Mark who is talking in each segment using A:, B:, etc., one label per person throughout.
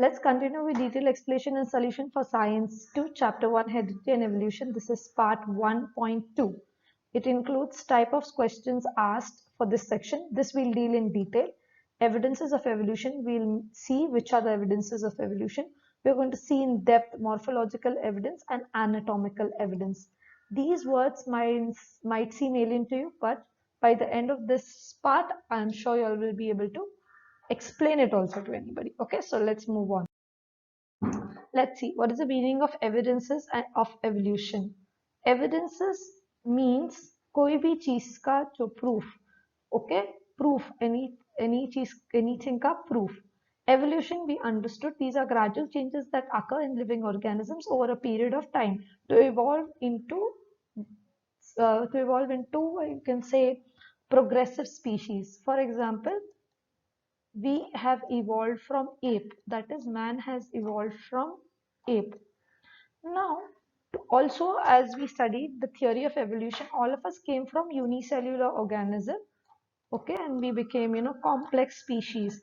A: Let's continue with detailed explanation and solution for Science 2, Chapter 1, Heredity and Evolution. This is part 1.2. It includes type of questions asked for this section. This will deal in detail. Evidences of evolution, we'll see which are the evidences of evolution. We're going to see in depth morphological evidence and anatomical evidence. These words might seem alien to you, but by the end of this part, I'm sure you all will be able to explain it also to anybody. Okay, so let's move on. Let's see what is the meaning of evidences and of evolution. Evidences means कोई भी चीज का जो proof, okay, proof any चीज anything का proof. Evolution be understood, these are gradual changes that occur in living organisms over a period of time to evolve into you can say progressive species. For example, we have evolved from ape, that is man has evolved from ape. Now also, as we studied the theory of evolution, all of us came from unicellular organism, okay, and we became complex species.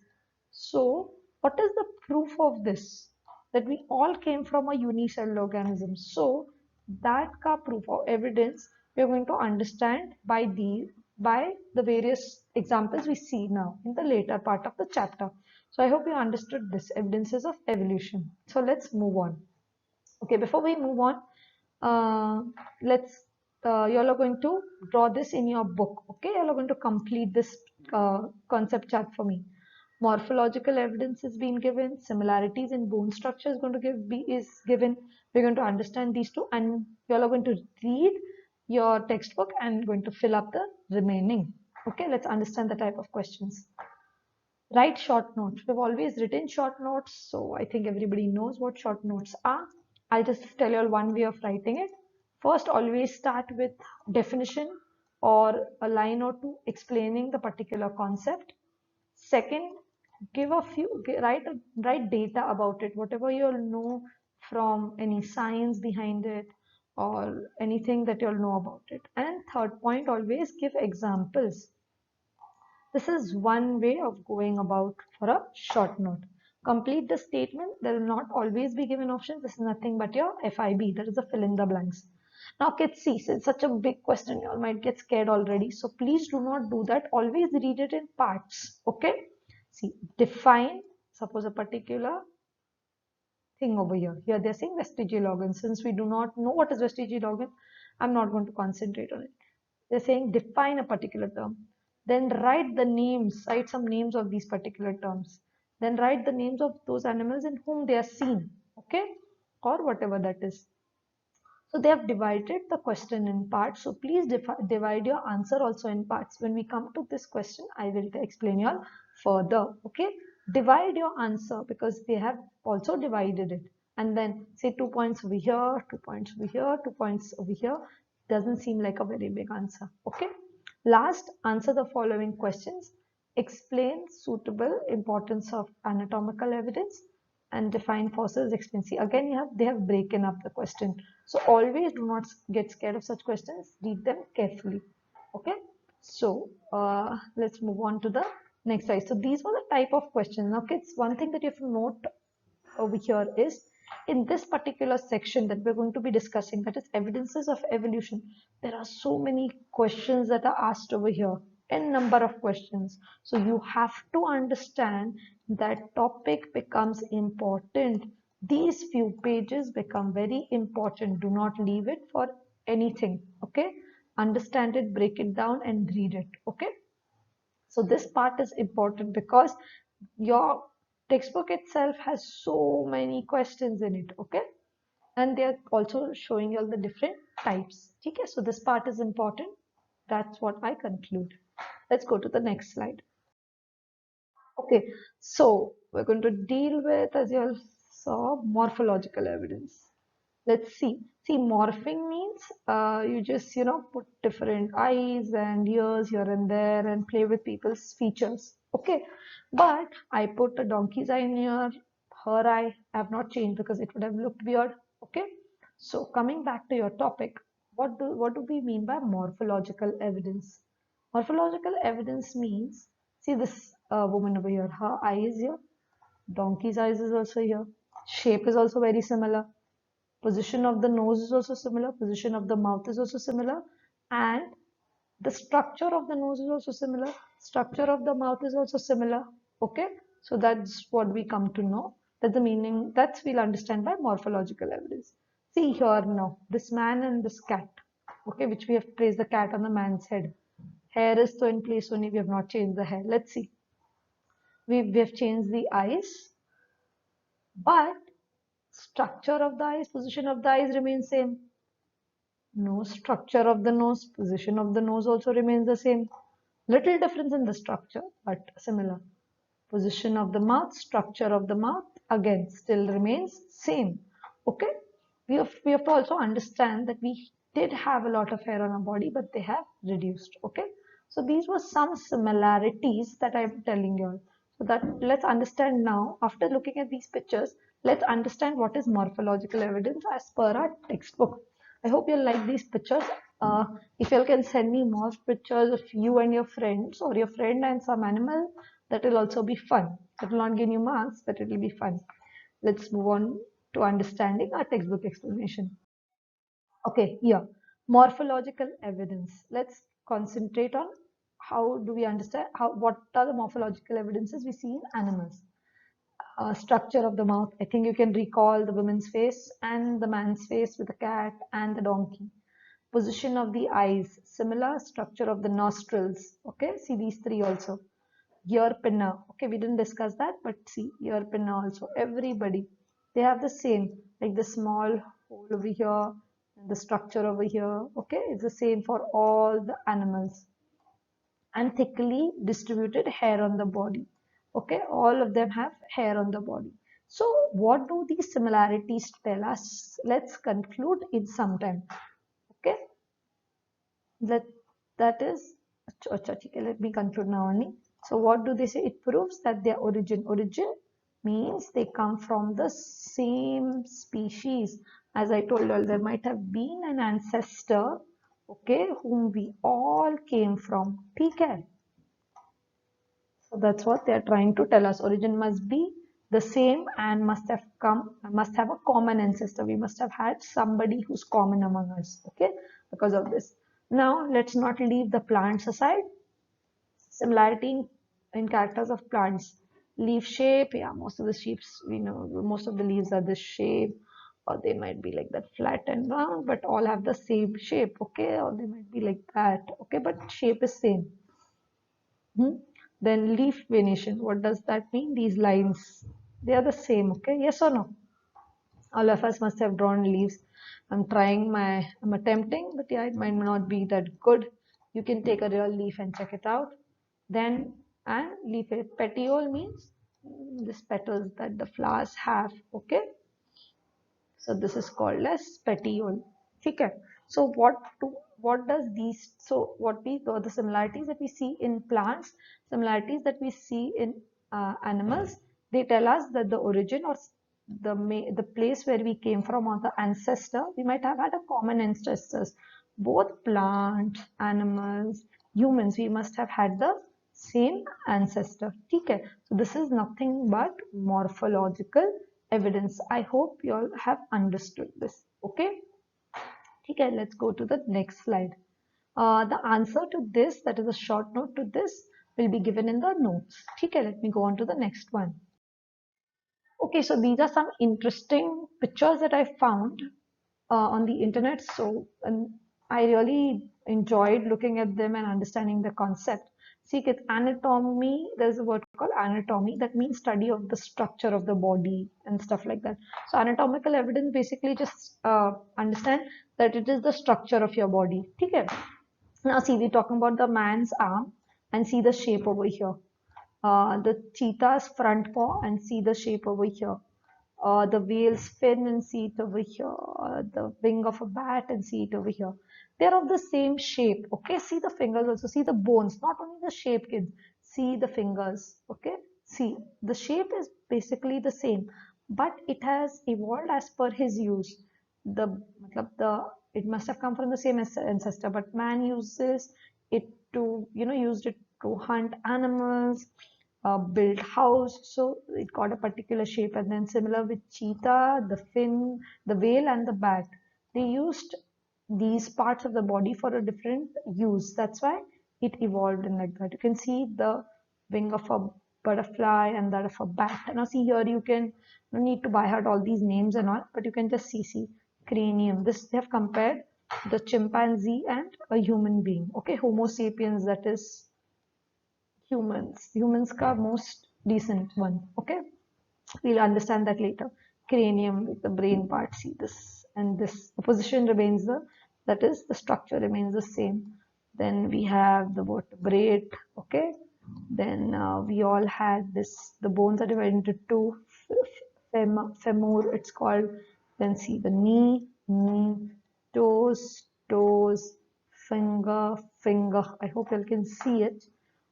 A: So what is the proof of this, that we all came from a unicellular organism? So that ka proof or evidence we are going to understand by the various examples we see now in the later part of the chapter. So I hope you understood this evidences of evolution. So let's move on. Okay, before we move on, let's you all are going to draw this in your book. Okay, you all are going to complete this concept chart for me. Morphological evidence is being given, similarities in bone structure is going to is given. We're going to understand these two, and you all are going to read your textbook and going to fill up the remaining. Okay, let's understand the type of questions. Write short notes. We've always written short notes, so I think everybody knows what short notes are. I'll just tell you all one way of writing it. First, always start with definition or a line or two explaining the particular concept. Second, write data about it, whatever you'll know from any science behind it or anything that you'll know about it. And third point, always give examples. This is one way of going about for a short note. Complete the statement. There will not always be given options. This is nothing but your FIB. That is a fill in the blanks. Now kids, see, it's such a big question. You all might get scared already. So please do not do that. Always read it in parts. Okay. See, define, suppose a particular thing over here. Here they're saying vestigial organ. Since we do not know what is vestigial organ, I'm not going to concentrate on it. They're saying define a particular term. Then write the names, write some names of these particular terms. Then write the names of those animals in whom they are seen, okay, or whatever that is. So they have divided the question in parts. So please divide your answer also in parts. When we come to this question, I will explain you all further, okay. Divide your answer because they have also divided it. And then say 2 points over here, 2 points over here, 2 points over here. Doesn't seem like a very big answer, okay. Last, answer the following questions. Explain suitable importance of anatomical evidence and define fossils. Explain. See, again, they have broken up the question. So always do not get scared of such questions. Read them carefully. Okay. So let's move on to the next slide. So these were the type of questions. Now, kids, one thing that you have to note over here is in this particular section that we're going to be discussing, that is evidences of evolution, there are so many questions that are asked over here, n number of questions. So you have to understand that topic becomes important. These few pages become very important. Do not leave it for anything. Okay, understand it, break it down and read it. Okay, so this part is important because your textbook itself has so many questions in it, okay, and they are also showing you all the different types. Okay, so this part is important. That's what I conclude. Let's go to the next slide. Okay, so we're going to deal with, as you all saw, morphological evidence. Let's see, morphing means you just put different eyes and ears here and there and play with people's features, okay. But I put a donkey's eye near her eye. I have not changed because it would have looked weird, okay. So coming back to your topic, what do we mean by morphological evidence? Morphological evidence means, see this woman over here, her eye is here, Donkey's eyes is also here. Shape is also very similar. Position of the nose is also similar. Position of the mouth is also similar. And the structure of the nose is also similar. Structure of the mouth is also similar. Okay. So that's what we come to know. That's the meaning. That's we'll understand by morphological evidence. See here now. This man and this cat. Okay. Which we have traced the cat on the man's head. Hair is still in place only. We have not changed the hair. Let's see. We have changed the eyes. But structure of the eyes, position of the eyes remains same. Nose, structure of the nose, position of the nose also remains the same. Little difference in the structure, but similar. Position of the mouth, structure of the mouth, again, still remains same. Okay? We have to also understand that we did have a lot of hair on our body, but they have reduced. Okay? So these were some similarities that I'm telling you all. So that let's understand now, after looking at these pictures, let's understand what is morphological evidence as per our textbook. I hope you'll like these pictures. If you can send me more pictures of you and your friends or your friend and some animal, that will also be fun. It will not give you marks, but it will be fun. Let's move on to understanding our textbook explanation. Okay, here, morphological evidence. Let's concentrate on how do we understand what are the morphological evidences we see in animals. Structure of the mouth. I think you can recall the woman's face and the man's face with the cat and the donkey. Position of the eyes, similar. Structure of the nostrils. Okay, see these three also. Ear pinna. Okay, we didn't discuss that, but see ear pinna also. Everybody, they have the same, like the small hole over here and the structure over here. Okay, it's the same for all the animals. And thickly distributed hair on the body. Okay, all of them have hair on the body. So, what do these similarities tell us? Let's conclude in some time. Okay, that that is okay, let me conclude now only. So what do they say? It proves that their origin means they come from the same species. As I told you, there might have been an ancestor, okay, whom we all came from. Okay. So that's what they are trying to tell us. Origin must be the same and must have a common ancestor. We must have had somebody who's common among us. Okay, because of this. Now let's not leave the plants aside. Similarity in characters of plants. Leaf shape, yeah, most of the shapes we know, most of the leaves are this shape, or they might be like that flat and round, but all have the same shape, okay, or they might be like that, okay, but shape is same. Hmm? Then leaf venation, what does that mean? These lines, they are the same, okay? Yes or no? All of us must have drawn leaves. I'm attempting, but yeah, it might not be that good. You can take a real leaf and check it out. Then, and leaf petiole means this petals that the flowers have, okay? So this is called as petiole. Okay. So what does these what we the similarities that we see in plants, similarities that we see in animals, they tell us that the origin or the place where we came from or the ancestor, we might have had a common ancestors. Both plants, animals, humans, we must have had the same ancestor. Okay. So this is nothing but morphological evidence. I hope you all have understood this. Okay. Okay, let's go to the next slide. The answer to this, that is a short note to this, will be given in the notes. Okay, let me go on to the next one. Okay, so these are some interesting pictures that I found on the internet. So I really enjoyed looking at them and understanding the concept. See, it's anatomy. There's a word called anatomy that means study of the structure of the body and stuff like that. So anatomical evidence basically just understand that it is the structure of your body. Okay. Now see, we're talking about the man's arm and see the shape over here. The cheetah's front paw and see the shape over here. The whale's fin and see it over here. The wing of a bat and see it over here. They're of the same shape. Okay, see the fingers also. See the bones, not only the shape, kids. See the fingers. Okay, see the shape is basically the same, but it has evolved as per his use. The it must have come from the same ancestor, but man uses it to used it to hunt animals, built house, so it got a particular shape. And then similar with cheetah, the fin, the whale, and the bat, they used these parts of the body for a different use. That's why it evolved in like that. You can see the wing of a butterfly and that of a bat. Now see here, you can no need to by heart all these names and all, but you can just see cranium. This they have compared the chimpanzee and a human being. Okay, Homo sapiens, that is humans ka most decent one. Okay, we'll understand that later. Cranium with the brain part, see this and this, the position remains the, that is the structure remains the same. Then we have the vertebrate. Okay, then we all had this, the bones are divided into two, femur it's called. Then see the knee, toes, finger. I hope you can see it.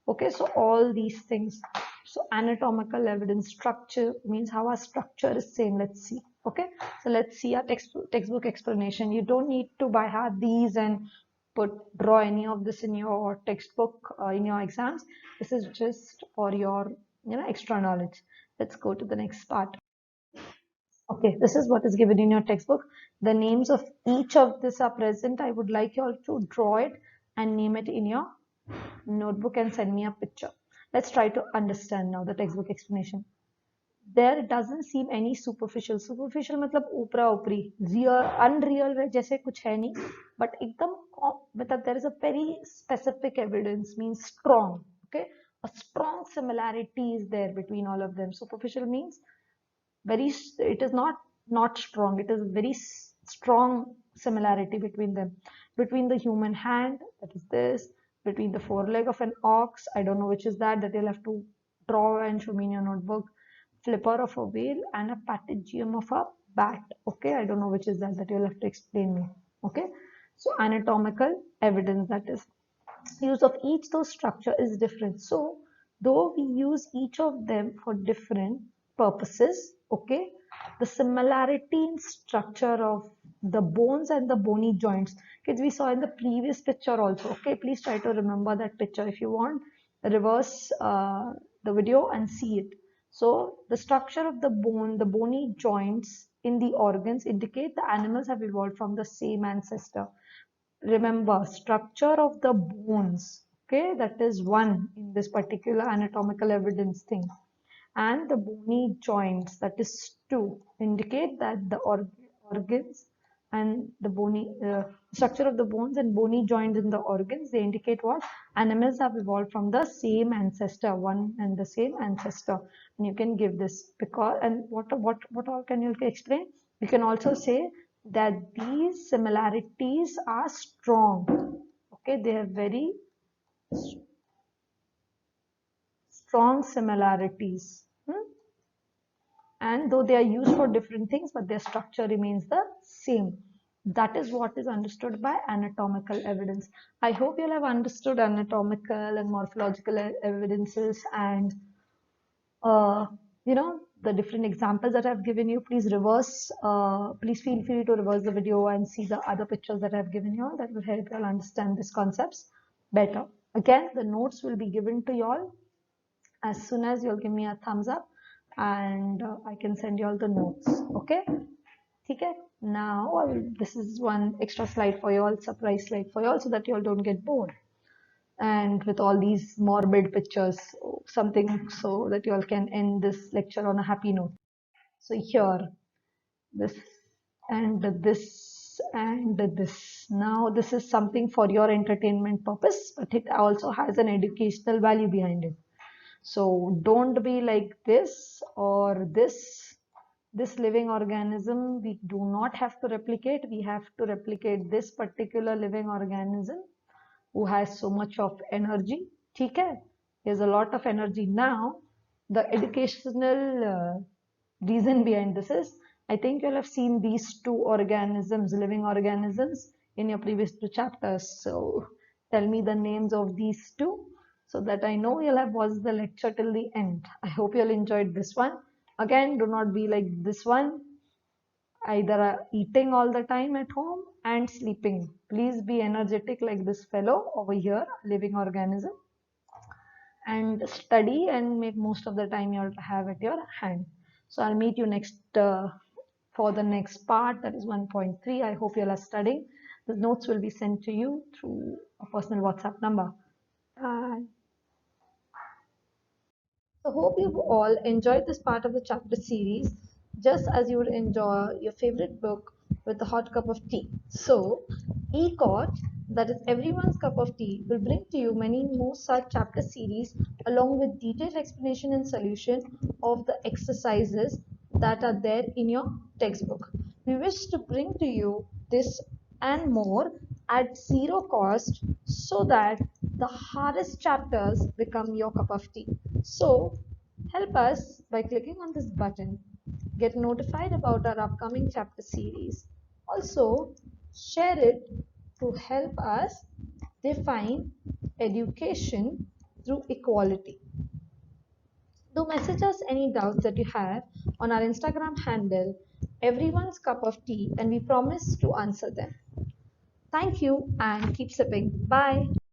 A: Okay, so all these things. So anatomical evidence, structure means how our structure is same. Let's see. Okay, so let's see our textbook explanation. You don't need to by heart these and draw any of this in your textbook in your exams. This is just for your extra knowledge. Let's go to the next part. Okay, this is what is given in your textbook. The names of each of this are present. I would like you all to draw it and name it in your notebook and send me a picture. Let's try to understand now the textbook explanation. There doesn't seem any superficial. Superficial मतलब ऊपरा ऊपरी, real unreal है जैसे कुछ है नहीं, but एकदम मतलब there is a very specific evidence, means strong. Okay, a strong similarity is there between all of them. Superficial means very, it is not strong, it is very strong similarity between them. Between the human hand, that is this, between the foreleg of an ox, I don't know which is that you'll have to draw and show me in your notebook. Flipper of a whale and a patagium of a bat. Okay, I don't know which is that you'll have to explain me. Okay, so anatomical evidence, that is use of each those structure is different. So though we use each of them for different purposes, okay, the similarity in structure of the bones and the bony joints, kids, we saw in the previous picture also. Okay, please try to remember that picture. If you want, reverse the video and see it. So the structure of the bone, the bony joints in the organs indicate the animals have evolved from the same ancestor. Remember, structure of the bones, okay, that is one in this particular anatomical evidence thing, and the bony joints, that is two, indicate that the organs and the bony structure of the bones and bony joints in the organs, they indicate what animals have evolved from the same ancestor, one and the same ancestor. And you can give this because, and what all can you explain? You can also say that these similarities are strong. Okay, they are very strong similarities. And though they are used for different things, but their structure remains the same. That is what is understood by anatomical evidence. I hope you'll have understood anatomical and morphological evidences and the different examples that I've given you. Please please feel free to reverse the video and see the other pictures that I've given you all. That will help you all understand these concepts better. Again, the notes will be given to you all as soon as you'll give me a thumbs up, and I can send you all the notes. Okay, okay. Now this is one extra slide for you all, surprise slide for you all, so that you all don't get bored, and with all these morbid pictures, something so that you all can end this lecture on a happy note. So here, this and this and this. Now this is something for your entertainment purpose, but it also has an educational value behind it. So don't be like this or this living organism we do not have to replicate. We have to replicate this particular living organism who has so much of energy. ठीक है? There's a lot of energy. Now the educational reason behind this is, I think you'll have seen these two organisms, living organisms, in your previous two chapters. So tell me the names of these two so that I know you'll have watched the lecture till the end. I hope you'll enjoyed this one. Again, do not be like this one, either eating all the time at home and sleeping. Please be energetic like this fellow over here, living organism. and study and make most of the time you'll have at your hand. So I'll meet you next for the next part, that is 1.3. I hope you are studying. The notes will be sent to you through a personal WhatsApp number. Bye. So hope you've all enjoyed this part of the chapter series just as you would enjoy your favorite book with a hot cup of tea. So ECOT, that is everyone's cup of tea, will bring to you many more such chapter series along with detailed explanation and solution of the exercises that are there in your textbook. We wish to bring to you this and more at zero cost so that the hardest chapters become your cup of tea. So help us by clicking on this button. Get notified about our upcoming chapter series. Also, share it to help us define education through equality. Do message us any doubts that you have on our Instagram handle, everyone's cup of tea, and we promise to answer them. Thank you and keep sipping. Bye.